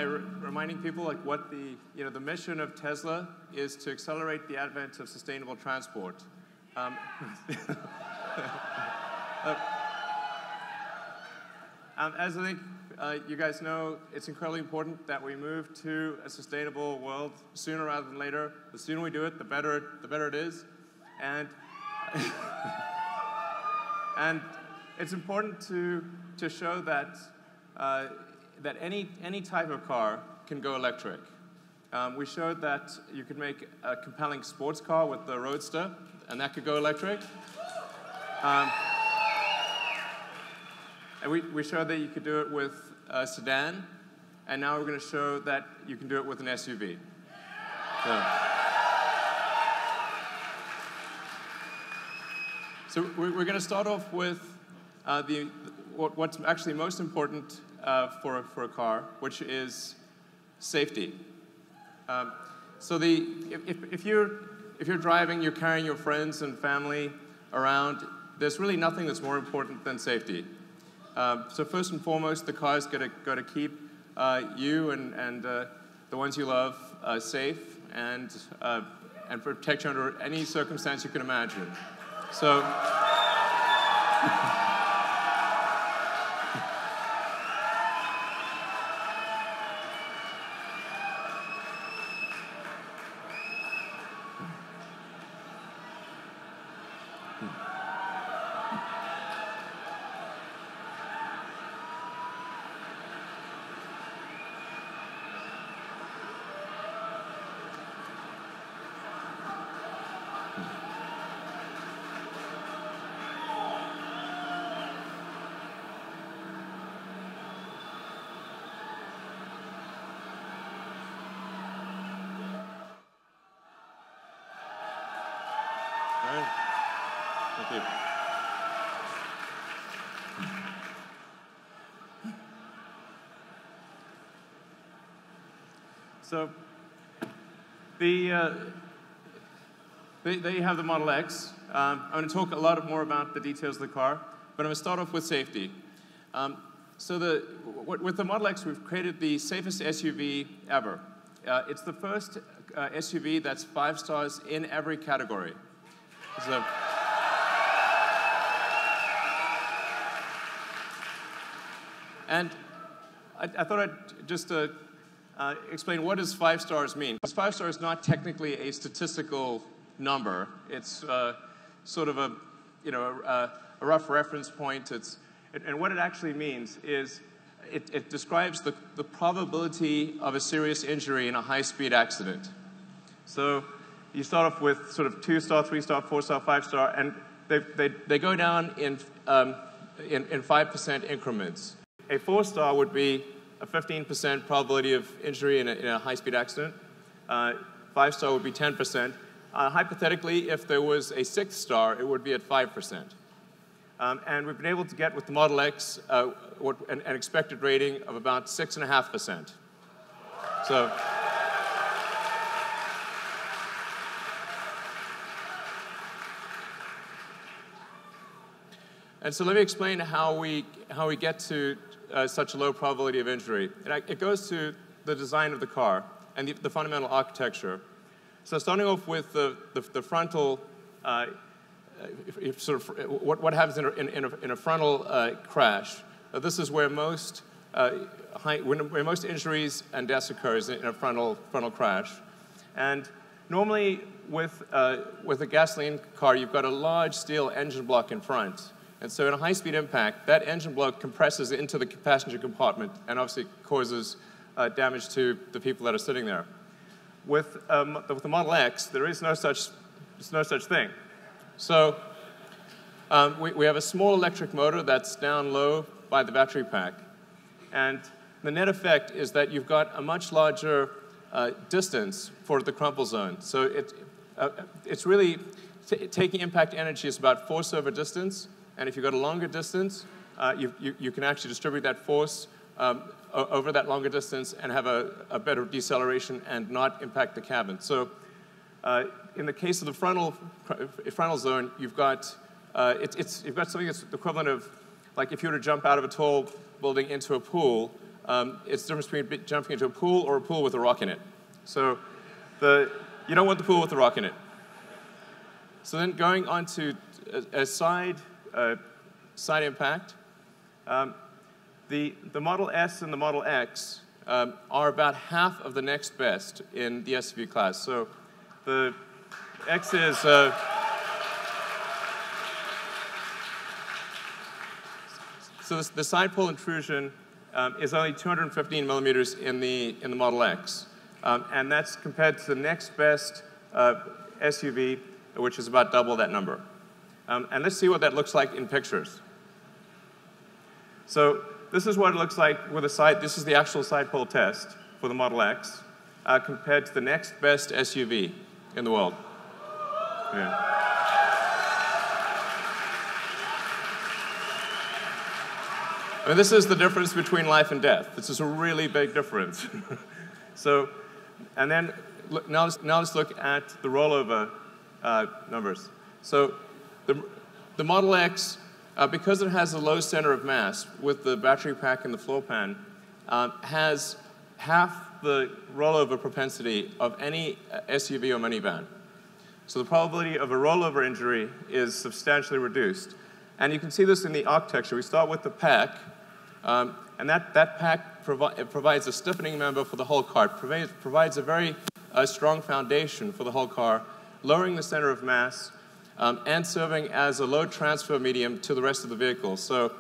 Reminding people like what the mission of Tesla is to accelerate the advent of sustainable transport. As I think you guys know, it's incredibly important that we move to a sustainable world sooner rather than later. The sooner we do it, the better it is, and and it's important to show that that any type of car can go electric. We showed that you could make a compelling sports car with the Roadster, and that could go electric. And we showed that you could do it with a sedan, and now we're going to show that you can do it with an SUV. So we're going to start off with what's actually most important for a car, which is safety. So if you're driving, you're carrying your friends and family around, there's really nothing that's more important than safety. So first and foremost, the car's got to keep you and the ones you love safe and protect you under any circumstance you can imagine. So. All right. Thank you. So there you have the Model X. I'm going to talk a lot more about the details of the car, but I'm going to start off with safety. So with the Model X, we've created the safest SUV ever. It's the first SUV that's 5 stars in every category. So, and I thought I'd just explain what does 5 stars mean. Because 5 stars is not technically a statistical number. It's sort of a rough reference point. And what it actually means is it describes the probability of a serious injury in a high-speed accident. So you start off with sort of 2-star, 3-star, 4-star, 5-star, and they go down in 5% increments. A 4-star would be a 15% probability of injury in a high-speed accident. 5-star would be 10%. Hypothetically, if there was a 6th star, it would be at 5%. And we've been able to get with the Model X an expected rating of about 6.5%. So. And so let me explain how we get to such a low probability of injury. It goes to the design of the car and the fundamental architecture. So starting off with the frontal, what happens in a frontal crash. This is where most most injuries and deaths occurs in a frontal crash. And normally with a gasoline car, you've got a large steel engine block in front. And so in a high-speed impact, that engine block compresses into the passenger compartment and obviously causes damage to the people that are sitting there. With the Model X, there is no such thing. So we have a small electric motor that's down low by the battery pack. And the net effect is that you've got a much larger distance for the crumple zone. So it's really taking impact energy is about force over distance. And if you've got a longer distance, you can actually distribute that force over that longer distance and have a better deceleration and not impact the cabin. So in the case of the frontal zone, you've got something that's equivalent of, like if you were to jump out of a tall building into a pool, it's the difference between jumping into a pool or a pool with a rock in it. So you don't want the pool with the rock in it. So then going on to a side impact, the Model S and the Model X are about half of the next best in the SUV class. So the X is so the side pole intrusion is only 215 millimeters in the Model X, and that's compared to the next best SUV, which is about double that number. And let's see what that looks like in pictures. So this is what it looks like with a side. This is the actual side pole test for the Model X compared to the next best SUV in the world. Yeah. I mean, this is the difference between life and death. This is a really big difference. So, and then now let's look at the rollover numbers. So the Model X, because it has a low center of mass with the battery pack and the floor pan, has half the rollover propensity of any SUV or minivan. So the probability of a rollover injury is substantially reduced. And you can see this in the architecture. We start with the pack, and that pack provides a stiffening member for the whole car. It provides a very strong foundation for the whole car, lowering the center of mass, and serving as a load transfer medium to the rest of the vehicle. So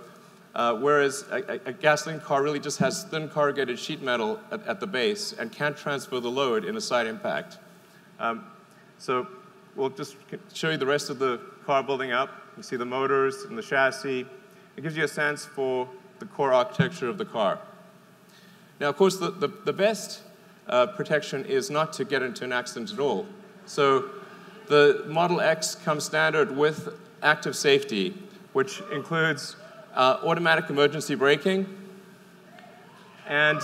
whereas a gasoline car really just has thin corrugated sheet metal at the base and can't transfer the load in a side impact. So we'll just show you the rest of the car building up. You see the motors and the chassis. It gives you a sense for the core architecture of the car. Now, of course, the best protection is not to get into an accident at all. So the Model X comes standard with active safety, which includes automatic emergency braking and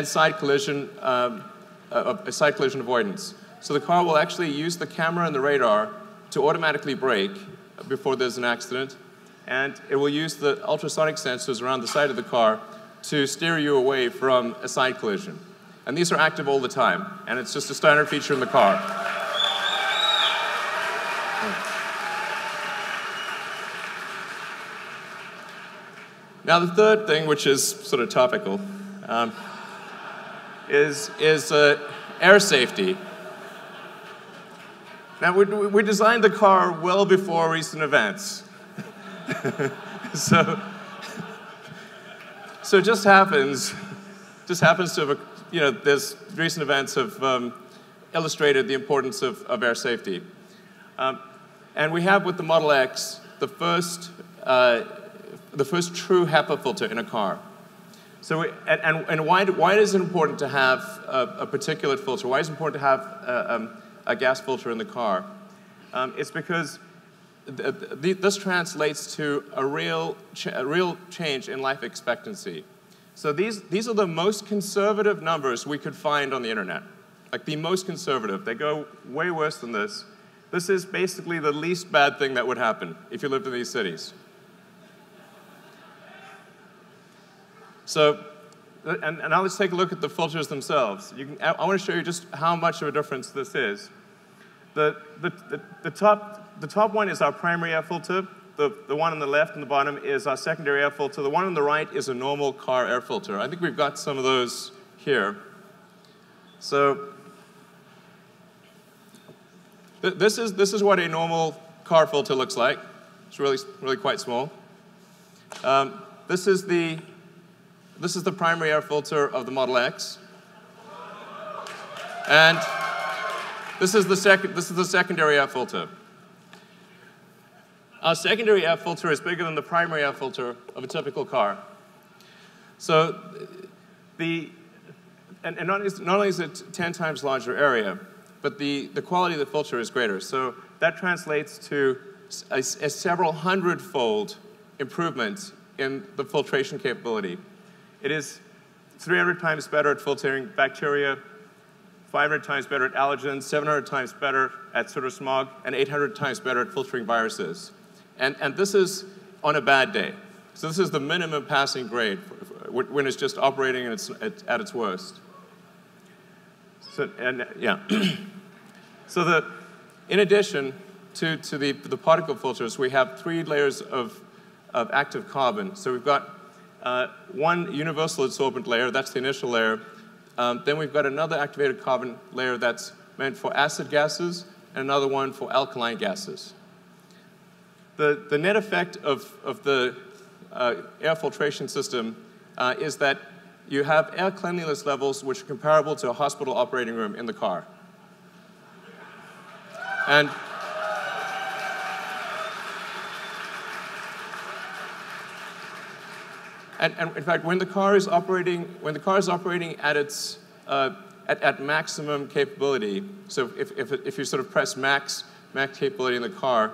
side collision avoidance. So the car will actually use the camera and the radar to automatically brake before there's an accident, and it will use the ultrasonic sensors around the side of the car to steer you away from a side collision. And these are active all the time, and it's just a standard feature in the car. Now the third thing, which is sort of topical, is air safety. Now, we designed the car well before recent events. So it just happens to have, there's recent events have illustrated the importance of air safety. And we have with the Model X the first true HEPA filter in a car. So why is it important to have a particulate filter? Why is it important to have a gas filter in the car? It's because this translates to a real change in life expectancy. So these are the most conservative numbers we could find on the internet, like the most conservative. They go way worse than this. This is basically the least bad thing that would happen if you lived in these cities. So, and now let's take a look at the filters themselves. I want to show you just how much of a difference this is. The top one is our primary air filter. The one on the left and the bottom is our secondary air filter. The one on the right is a normal car air filter. I think we've got some of those here. So this is what a normal car filter looks like. It's really quite small. This is the primary air filter of the Model X, and this is the secondary air filter. Our secondary air filter is bigger than the primary air filter of a typical car. So and not only is it 10 times larger area, but the quality of the filter is greater. So that translates to a several hundred-fold improvement in the filtration capability. It is 300 times better at filtering bacteria, 500 times better at allergens, 700 times better at soot smog, and 800 times better at filtering viruses. And this is on a bad day. So this is the minimum passing grade when it's just operating and it's at its worst. So, and yeah. So in addition to the particle filters, we have 3 layers of active carbon. So we've got one universal adsorbent layer, that's the initial layer. Then we've got another activated carbon layer that's meant for acid gases, and another one for alkaline gases. The net effect of the air filtration system is that you have air cleanliness levels which are comparable to a hospital operating room in the car. And in fact, when the car is operating at its at maximum capability, so if you sort of press max capability in the car,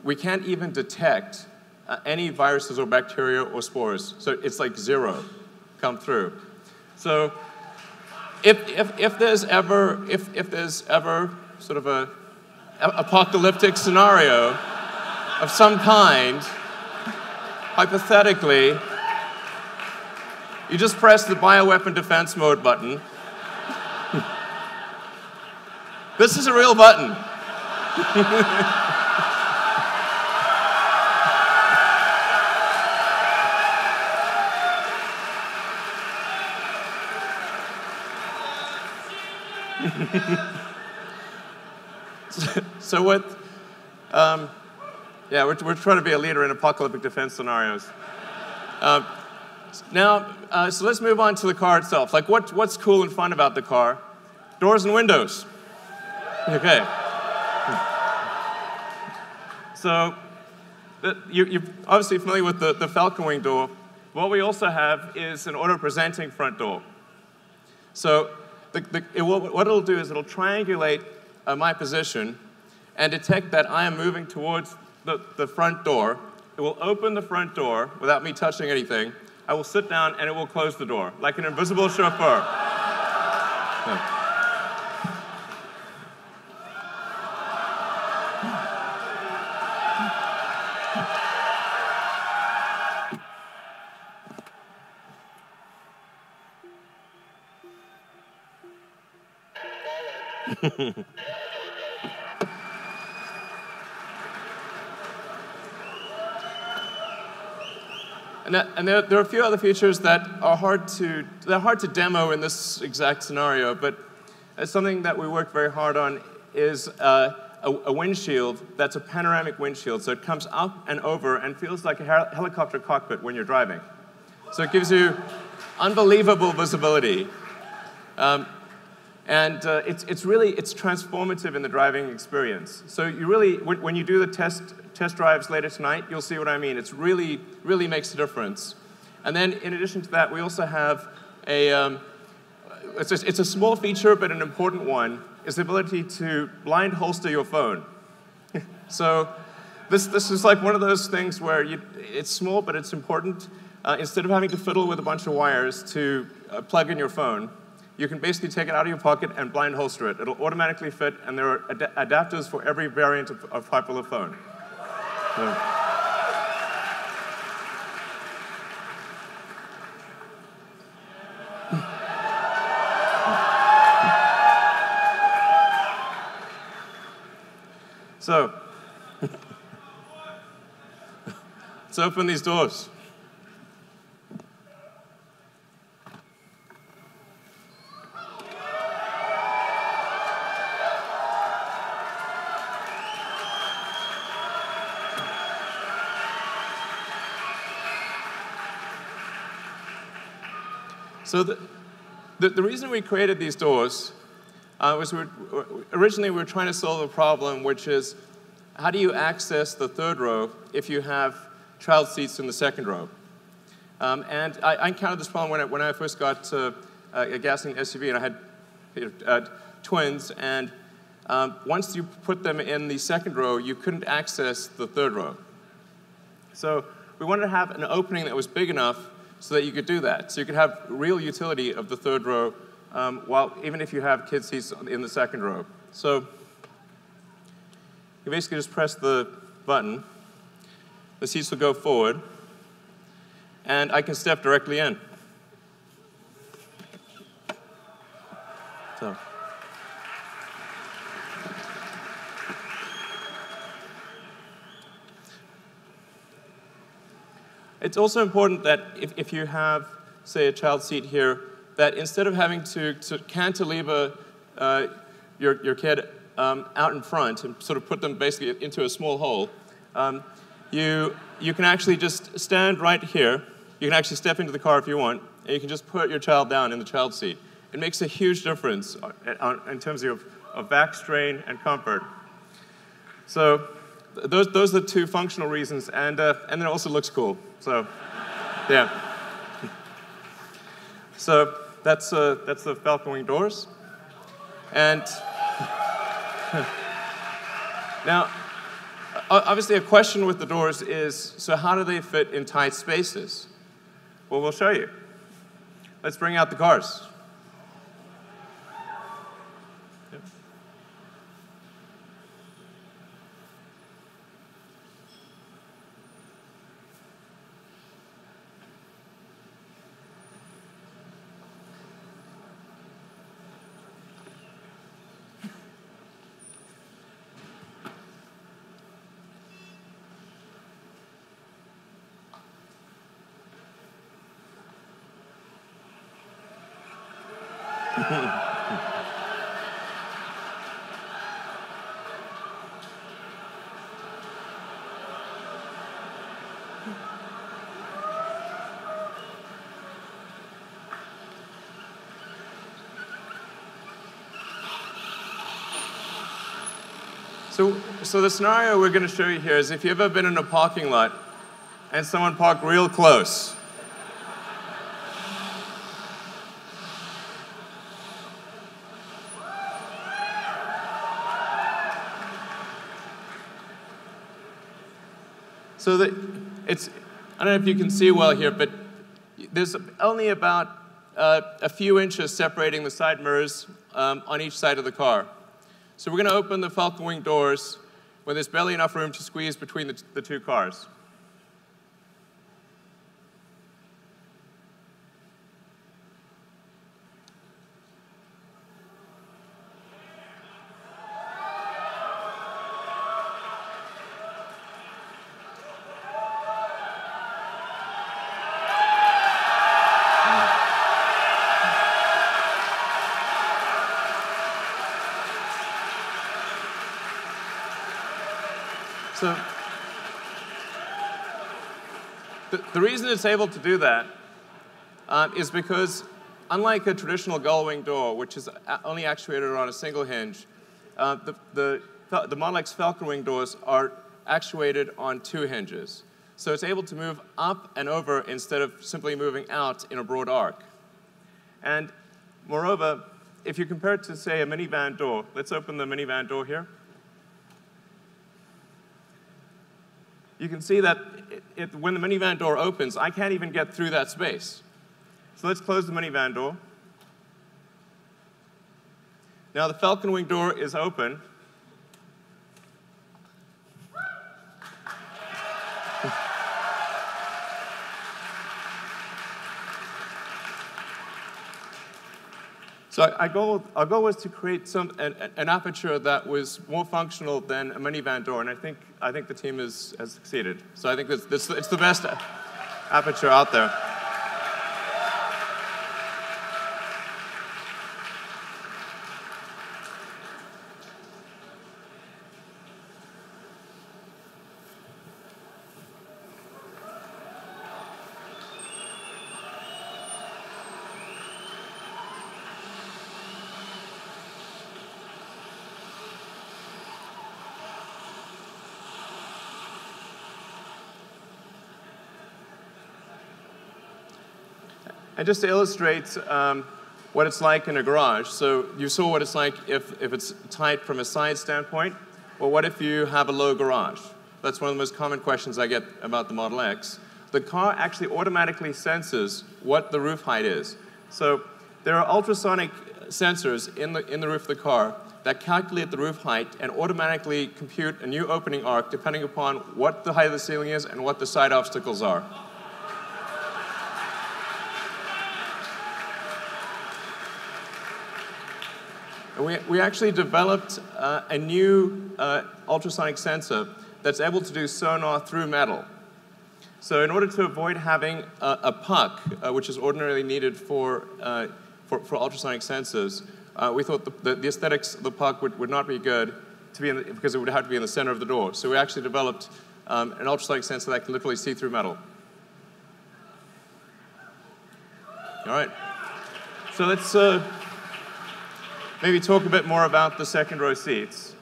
we can't even detect any viruses or bacteria or spores. So it's like 0 come through. So if there's ever sort of a apocalyptic scenario of some kind, hypothetically, you just press the bioweapon defense mode button. This is a real button. So what, yeah, we're trying to be a leader in apocalyptic defense scenarios. So let's move on to the car itself. Like, what's cool and fun about the car? Doors and windows. Okay. So you're obviously familiar with the Falcon wing door. What we also have is an auto-presenting front door. So what it'll do is it'll triangulate my position and detect that I am moving towards the front door. It will open the front door without me touching anything. I will sit down and it will close the door, like an invisible chauffeur. Yeah. And there are a few other features that are hard to demo in this exact scenario, but something that we worked very hard on is a windshield that's a panoramic windshield. So it comes up and over and feels like a helicopter cockpit when you're driving. So it gives you unbelievable visibility. And it's transformative in the driving experience. So you really, when you do the test drives later tonight, you'll see what I mean. It's really makes a difference. And then in addition to that, we also have it's a small feature, but an important one, is the ability to blind holster your phone. So this is like one of those things where it's small, but it's important. Instead of having to fiddle with a bunch of wires to plug in your phone, you can basically take it out of your pocket and blind holster it. It'll automatically fit, and there are adapters for every variant of popular phone. So let's open these doors. So the reason we created these doors was originally we were trying to solve a problem, which is how do you access the third row if you have child seats in the second row? And I encountered this problem when I first got a gasoline SUV, and I had twins, and once you put them in the second row, you couldn't access the third row. So we wanted to have an opening that was big enough so that you could do that. So you could have real utility of the third row, even if you have kid seats in the second row. So you basically just press the button. The seats will go forward, and I can step directly in. So. It's also important that if you have, say, a child seat here, that instead of having to cantilever your kid out in front and sort of put them basically into a small hole, you can actually just stand right here. You can actually step into the car if you want, and you can just put your child down in the child seat. It makes a huge difference in terms of back strain and comfort. So those are the two functional reasons, and then it also looks cool. So, yeah. So that's the Falcon wing doors, and now obviously a question with the doors is, so how do they fit in tight spaces? Well, we'll show you. Let's bring out the cars. Yep. So the scenario we're going to show you here is if you've ever been in a parking lot and someone parked real close. So that I don't know if you can see well here, but there's only about a few inches separating the side mirrors on each side of the car. So we're going to open the Falcon wing doors when there's barely enough room to squeeze between the two cars. So the reason it's able to do that is because, unlike a traditional gull-wing door, which is only actuated on a single hinge, the Model X Falcon wing doors are actuated on two hinges. So it's able to move up and over instead of simply moving out in a broad arc. And moreover, if you compare it to, say, a minivan door, let's open the minivan door here. You can see that when the minivan door opens, I can't even get through that space. So let's close the minivan door. Now the Falcon wing door is open. So our goal was to create an aperture that was more functional than a minivan door, and I think the team has succeeded. So I think it's the best aperture out there. And just to illustrate what it's like in a garage, so you saw what it's like if it's tight from a side standpoint. Well, what if you have a low garage? That's one of the most common questions I get about the Model X. The car actually automatically senses what the roof height is. So there are ultrasonic sensors in the roof of the car that calculate the roof height and automatically compute a new opening arc depending upon what the height of the ceiling is and what the side obstacles are. And we actually developed a new ultrasonic sensor that's able to do sonar through metal. So in order to avoid having a puck, which is ordinarily needed for ultrasonic sensors, we thought the aesthetics of the puck would not be good because it would have to be in the center of the door. So we actually developed an ultrasonic sensor that can literally see through metal. All right. So let's maybe talk a bit more about the second row seats.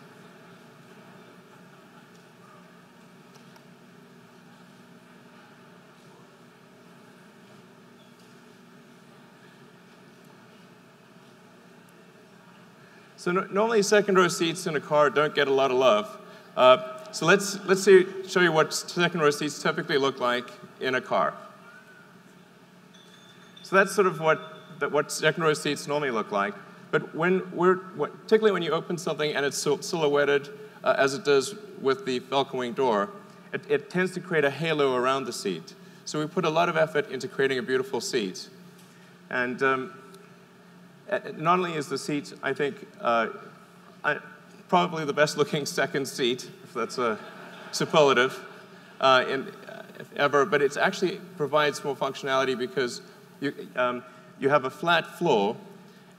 So normally second row seats in a car don't get a lot of love. So let's show you what second row seats typically look like in a car. So that's sort of what second row seats normally look like. But particularly when you open something and it's silhouetted as it does with the Falcon wing door, it tends to create a halo around the seat. So we put a lot of effort into creating a beautiful seat. And not only is the seat, I think, probably the best looking second seat, if that's a superlative, ever, but it actually provides more functionality because you have a flat floor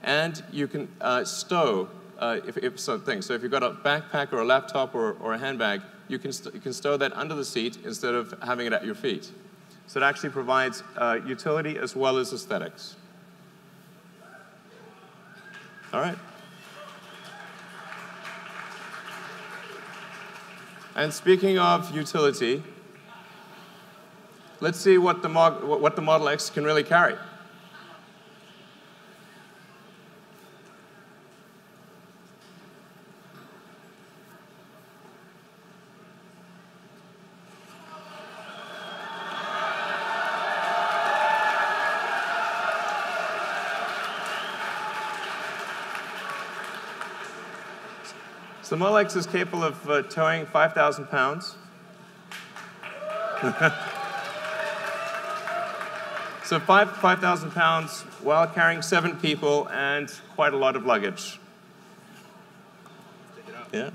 and you can stow if something. So if you've got a backpack or a laptop or a handbag, you can stow that under the seat instead of having it at your feet. So it actually provides utility as well as aesthetics. All right. And speaking of utility, let's see what the Model X can really carry. So the Model X is capable of towing 5,000 pounds. So 5,000 pounds while carrying 7 people and quite a lot of luggage. Yeah.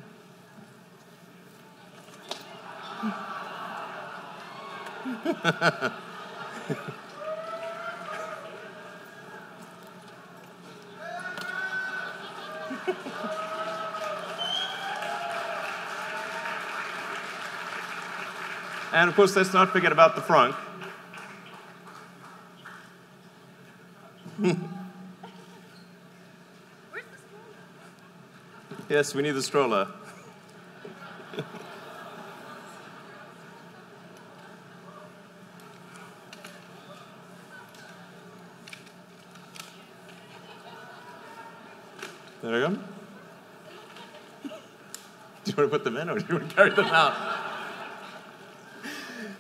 And of course, let's not forget about the front. Where's the stroller? Yes, we need the stroller. There we go. Do you want to put them in or do you want to carry them out?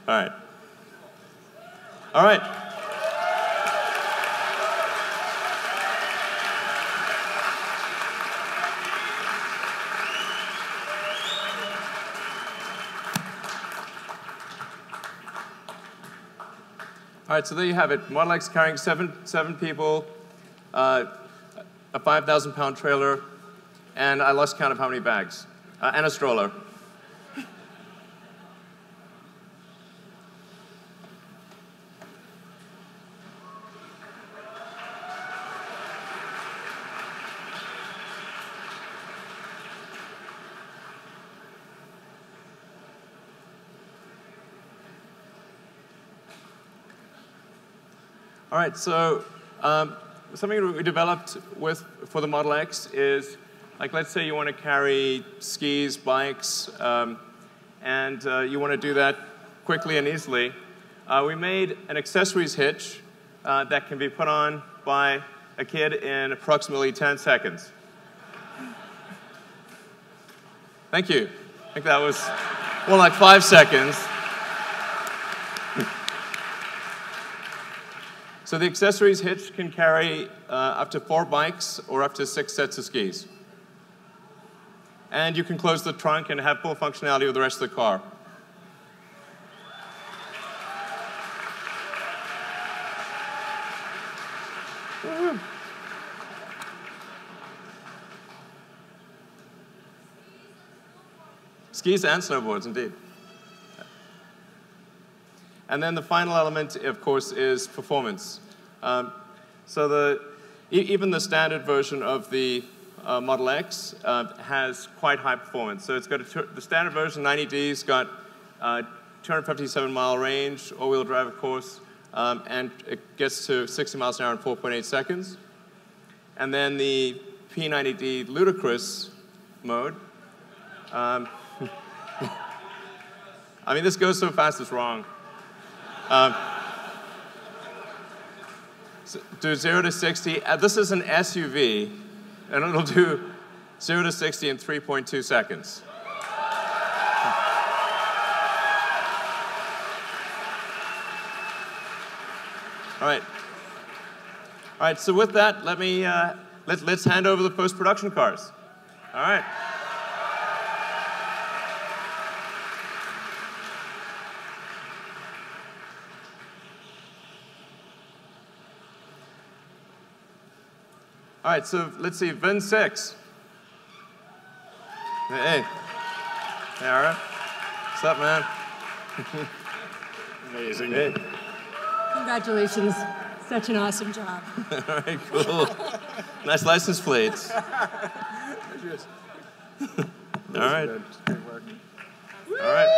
All right. All right. All right, so there you have it. Model X carrying seven people, a 5,000-pound trailer, and I lost count of how many bags, and a stroller. All right, so something we developed for the Model X is, like, let's say you want to carry skis, bikes, and you want to do that quickly and easily. We made an accessories hitch that can be put on by a kid in approximately 10 seconds. Thank you. I think that was more like 5 seconds. So the accessories hitch can carry up to 4 bikes or up to 6 sets of skis. And you can close the trunk and have full functionality with the rest of the car. Skis and snowboards, indeed. And then the final element, of course, is performance. Even the standard version of the Model X has quite high performance. So it's got the standard version, 90D's, got 257-mile range, all-wheel drive, of course, and it gets to 60 miles an hour in 4.8 seconds. And then the P90D Ludicrous mode. I mean, this goes so fast, it's wrong. So do 0 to 60. This is an SUV, and it'll do 0 to 60 in 3.2 seconds. All right. So with that, let me let's hand over the post-production cars. All right. All right, so let's see, VIN 6. Hey, Ara. What's up, man? Amazing. Hey. Congratulations. Such an awesome job. All right, cool. Nice license plates. All right. All right.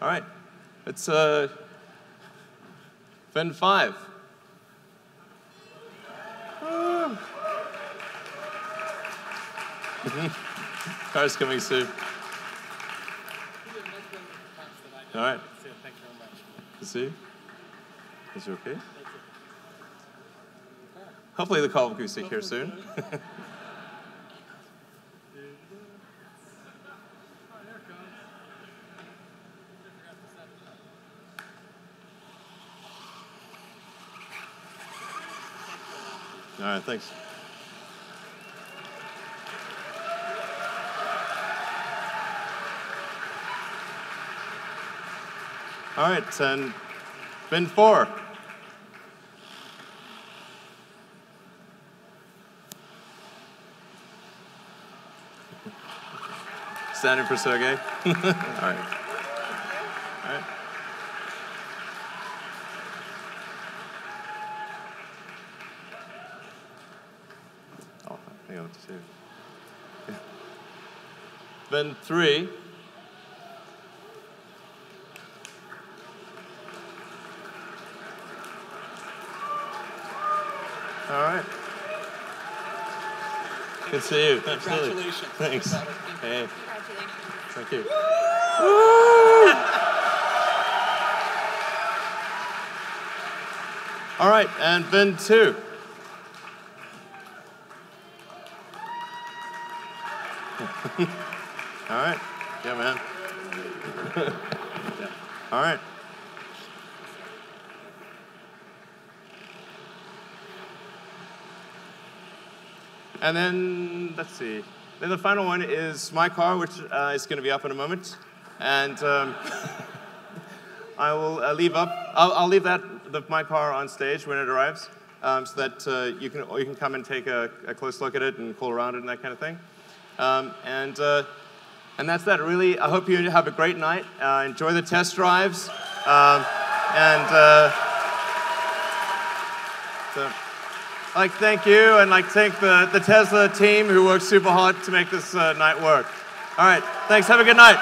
All right, it's VIN 5. Car's coming soon. All right. Thank you very much. Good to see you. Is you okay? Hopefully the call will be here soon. All right, thanks. All right, and VIN 4. Standing for Sergey. All right. All right. Oh, hang on, let's see. VIN 3. All right. Good to see you. Absolutely. Congratulations. Thanks. Hey. Congratulations. Thank you. All right, and VIN 2. All right. Yeah, man. All right. And then, let's see. Then the final one is my car, which is going to be up in a moment. And I will leave up. I'll leave my car on stage when it arrives, so that you can come and take a close look at it and pull around it and that kind of thing. And that's that. Really, I hope you have a great night. Enjoy the test drives. So, thank you, and thank the Tesla team who worked super hard to make this night work. All right, thanks. Have a good night.